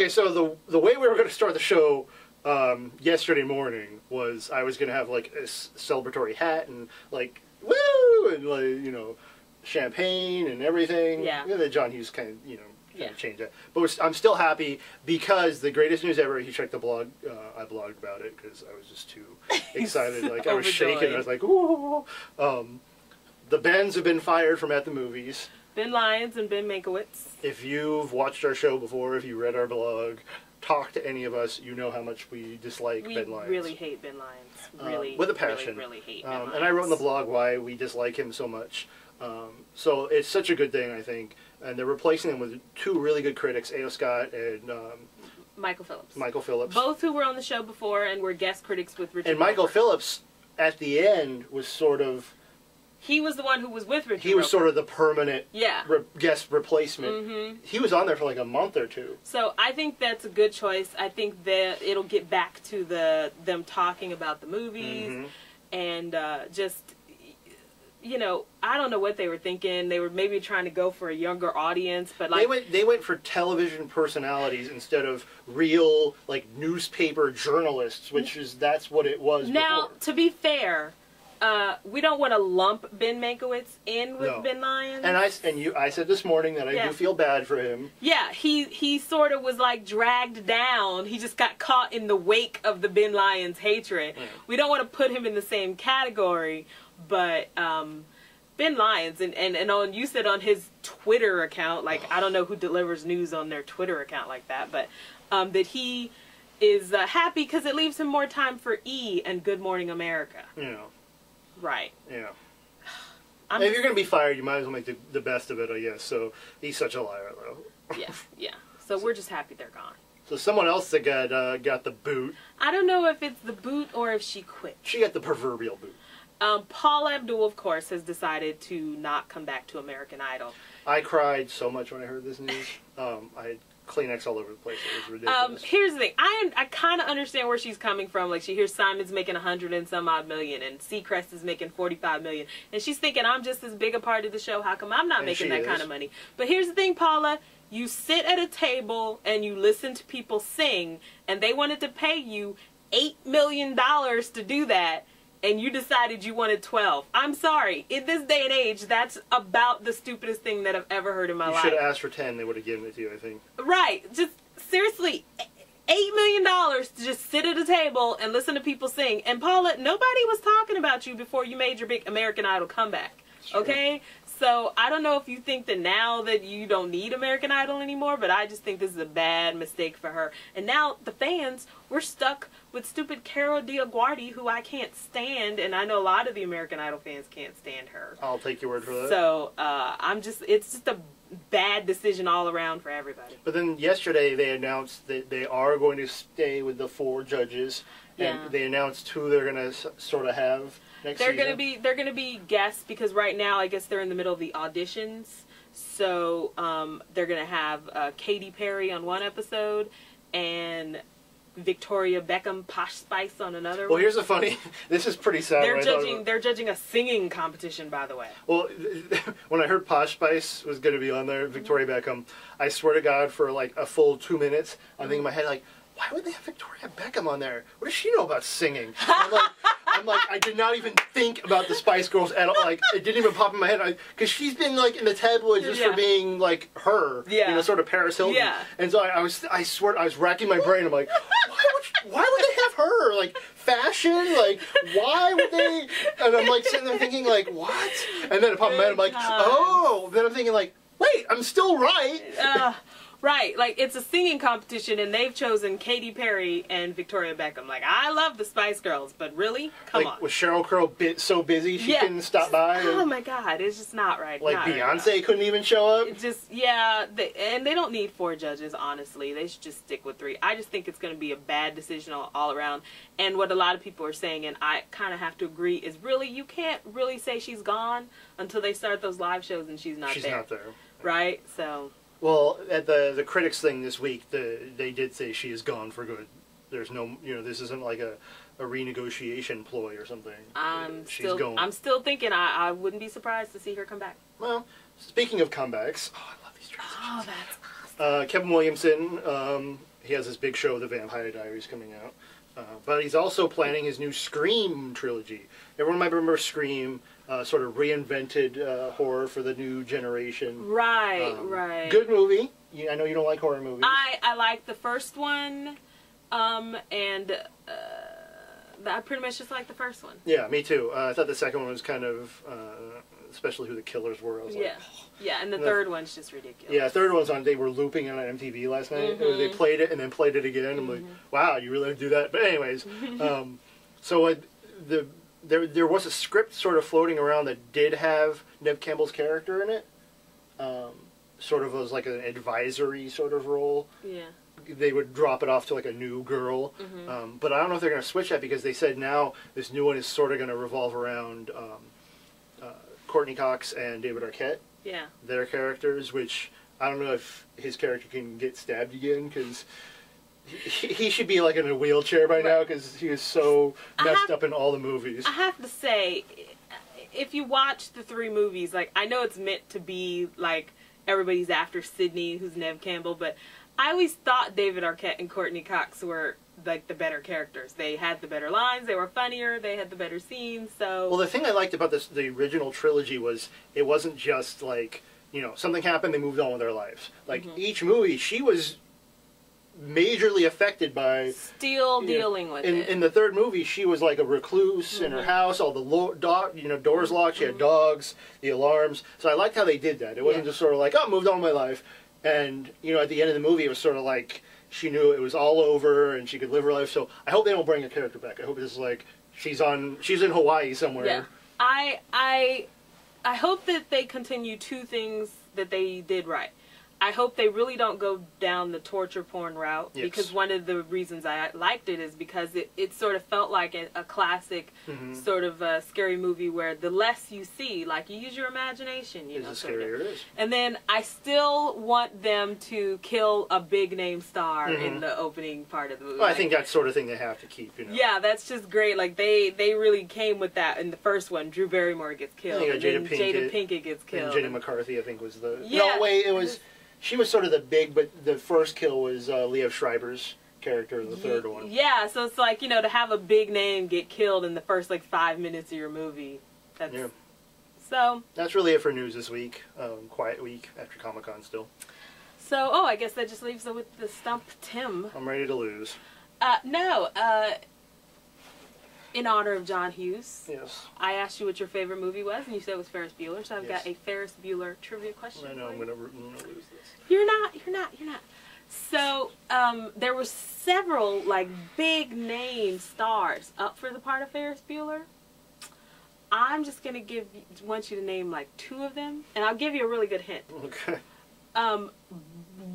Okay, so the way we were going to start the show yesterday morning was I was going to have like a celebratory hat and like woo and like champagne and everything. Yeah. That John Hughes kind of changed that. But I'm still happy because the greatest news ever. He checked the blog. I blogged about it because I was just too excited. Like I was shaking. I was like, ooh. The Bens have been fired from At the Movies. Ben Lyons and Ben Mankiewicz. If you've watched our show before, if you read our blog, talk to any of us, you know how much we dislike Ben Lyons. We really hate Ben Lyons. Really, with a passion. Really hate Ben Lyons. And I wrote in the blog why we dislike him so much. So it's such a good thing, I think. And they're replacing him with two really good critics, A.O. Scott and Michael Phillips. Michael Phillips. Both who were on the show before and were guest critics with Richard. And Michael Roper. Phillips, at the end, was sort of... He was the one who was with Richard He was sort of the permanent guest replacement. Mm-hmm. He was on there for like a month or two. So I think that's a good choice. I think that it'll get back to them talking about the movies and just, I don't know what they were thinking. They were maybe trying to go for a younger audience, but like they went for television personalities instead of real like newspaper journalists, that's what it was. Now, before. to be fair. We don't want to lump Ben Mankiewicz in with Ben Lyons. And I said this morning that I do feel bad for him. Yeah, he sort of was like dragged down. He just got caught in the wake of the Ben Lyons hatred. Yeah. We don't want to put him in the same category, but Ben Lyons and on you said on his Twitter account, like I don't know who delivers news on their Twitter account like that, but that he is happy because it leaves him more time for E! And Good Morning America. Right. Yeah. If you're going to be fired, you might as well make the best of it, I guess. So he's such a liar, though. Yeah. So we're just happy they're gone. So someone else that got the boot. I don't know if it's the boot or if she quit. She got the proverbial boot. Paula Abdul, of course, has decided to not come back to American Idol. I cried so much when I heard this news. I had Kleenex all over the place. It was ridiculous. Here's the thing. I kind of understand where she's coming from. Like, she hears Simon's making 100 and some odd million, and Seacrest is making 45 million. And she's thinking, I'm just as big a part of the show. How come I'm not making that kind of money? But here's the thing, Paula. You sit at a table and you listen to people sing, and they wanted to pay you $8 million to do that. And you decided you wanted 12. I'm sorry. In this day and age, that's about the stupidest thing that I've ever heard in my life. You should have asked for 10. They would have given it to you, I think. Right. Just, seriously, $8 million to just sit at a table and listen to people sing. And Paula, nobody was talking about you before you made your big American Idol comeback. Okay? So, I don't know if you think that now that you don't need American Idol anymore, but I just think this is a bad mistake for her. And now, the fans, we're stuck with stupid Carol DeAguardi, who I can't stand, and I know a lot of the American Idol fans can't stand her. I'll take your word for that. So, it's just a bad decision all around for everybody. But then yesterday they announced that they are going to stay with the 4 judges, and they announced who they're going to sort of have next season. They're gonna be guests because right now I guess they're in the middle of the auditions. So they're gonna have Katy Perry on one episode and Victoria Beckham, Posh Spice on another one. Well, here's the funny. This is pretty sad. They're judging a singing competition, by the way. Well, when I heard Posh Spice was going to be on there, Victoria Beckham, I swear to God, for like a full 2 minutes, I'm thinking in my head like, why would they have Victoria Beckham on there? What does she know about singing? I'm like, I did not even think about the Spice Girls at all. Like, it didn't even pop in my head. Because she's been, like, in the tabloids just for being, like, her. Yeah. Sort of Paris Hilton. Yeah. And so I swear, I was racking my brain. I'm like, why would they have her? Like, fashion? Like, why would they? And I'm, like, sitting there thinking, like, what? And then it popped in my head. I'm like, oh. Then I'm thinking, like, wait, I'm still right. Right, like, it's a singing competition, and they've chosen Katy Perry and Victoria Beckham. Like, I love the Spice Girls, but really? Come on. Was Sheryl Crow so busy she couldn't stop by? Oh, my God, it's just not right. Like, Beyonce couldn't even show up? It just, and they don't need 4 judges, honestly. They should just stick with 3. I just think it's going to be a bad decision all around. And what a lot of people are saying, and I kind of have to agree, is really, you can't really say she's gone until they start those live shows and she's not there. She's not there. Right? So... Well, at the critics thing this week, they did say she is gone for good. There's no, this isn't like a renegotiation ploy or something. She's gone. I'm still thinking I wouldn't be surprised to see her come back. Well, speaking of comebacks, I love these transitions. Oh, that's awesome. Kevin Williamson he has this big show, The Vampire Diaries, coming out. But he's also planning his new Scream trilogy. Everyone might remember Scream, sort of reinvented horror for the new generation. Right, right. Good movie. I know you don't like horror movies. I like the first one, and I pretty much just like the first one. Yeah, me too. I thought the second one was kind of, especially who the killers were. I was like, oh. Yeah, and the third one's just ridiculous. Yeah, third one's on. They were looping it on MTV last night. They played it and then played it again. I'm like, wow, you really do that? But anyways, so there was a script sort of floating around that did have Neve Campbell's character in it. Sort of as like an advisory sort of role. Yeah. They would drop it off to like a new girl. But I don't know if they're going to switch that because they said now this new one is sort of going to revolve around Courtney Cox and David Arquette. Yeah. Their characters, which I don't know if his character can get stabbed again because he should be like in a wheelchair by now because he is so messed up in all the movies. I have to say, if you watch the 3 movies, like I know it's meant to be like everybody's after Sydney, who's Neve Campbell, but I always thought David Arquette and Courtney Cox were like the better characters. They had the better lines, they were funnier, they had the better scenes, so... Well, the thing I liked about the original trilogy was it wasn't just like, you know, something happened, they moved on with their lives. Like, each movie, she was majorly affected by... Still dealing with it. In the third movie, she was like a recluse in her house, all the doors locked, she had dogs, the alarms. So I liked how they did that. It wasn't just sort of like, oh, moved on with my life. And, you know, at the end of the movie, it was sort of like... She knew it was all over and she could live her life. So I hope they don't bring a character back. I hope it's like she's in Hawaii somewhere. Yeah. I hope that they continue 2 things that they did right. I hope they really don't go down the torture porn route because one of the reasons I liked it is because it sort of felt like a classic sort of scary movie where the less you see, like you use your imagination, you know. The scarier it is. And then I still want them to kill a big name star in the opening part of the movie. Well, I think that's sort of thing they have to keep, you know. Yeah, that's just great. Like they really came with that in the first one. Drew Barrymore gets killed. And Jada Pinkett gets killed. And Jenny McCarthy, I think, was the... Yeah. No, wait, it was... She was sort of the big, but the first kill was Liev Schreiber's character, the third one. Yeah, so it's like, you know, to have a big name get killed in the first, like, 5 minutes of your movie. So... That's really it for news this week. Quiet week after Comic-Con still. So, I guess that just leaves it with the Stump Tim. I'm ready to lose. In honor of John Hughes. Yes. I asked you what your favorite movie was, and you said it was Ferris Bueller, so I've got a Ferris Bueller trivia question. I know, I'm going to lose this. You're not. So, there were several, like, big name stars up for the part of Ferris Bueller. I'm just going to want you to name, like, 2 of them, and I'll give you a really good hint. Okay.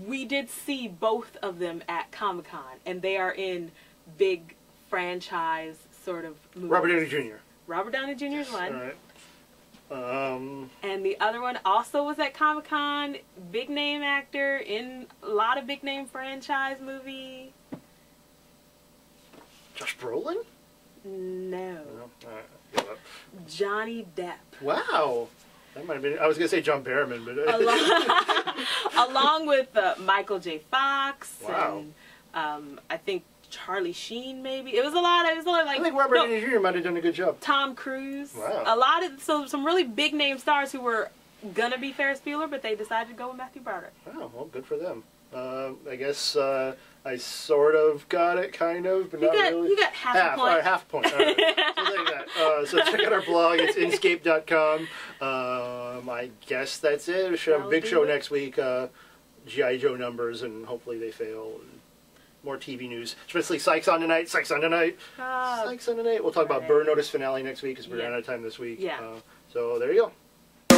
We did see both of them at Comic-Con, and they are in big franchise sort of movies. Robert Downey Jr. Robert Downey Jr. is one. All right. And the other one also was at Comic-Con. Big name actor in a lot of big name franchise movie. Josh Brolin? No. All right. Give up. Johnny Depp. Wow. That might have been... I was going to say John Barrowman, but... along with Michael J. Fox. Wow. And I think Charlie Sheen, maybe. It was a lot like... I think Robert Downey Jr. might have done a good job. Tom Cruise. Wow. Some really big name stars who were gonna be Ferris Bueller, but they decided to go with Matthew Broderick. Oh, well, good for them. I guess I sort of got it, kind of, but not really. You got half a point. All right, half a point. All right. So, like that. So check out our blog. It's inscape.com. I guess that's it. We should have a big show next week. G.I. Joe numbers, and hopefully they fail. More TV news, especially Sykes on Tonight. Sykes on Tonight. Sykes on Tonight. We'll talk about Burn Notice finale next week because we're out of time this week. Yeah. So there you go.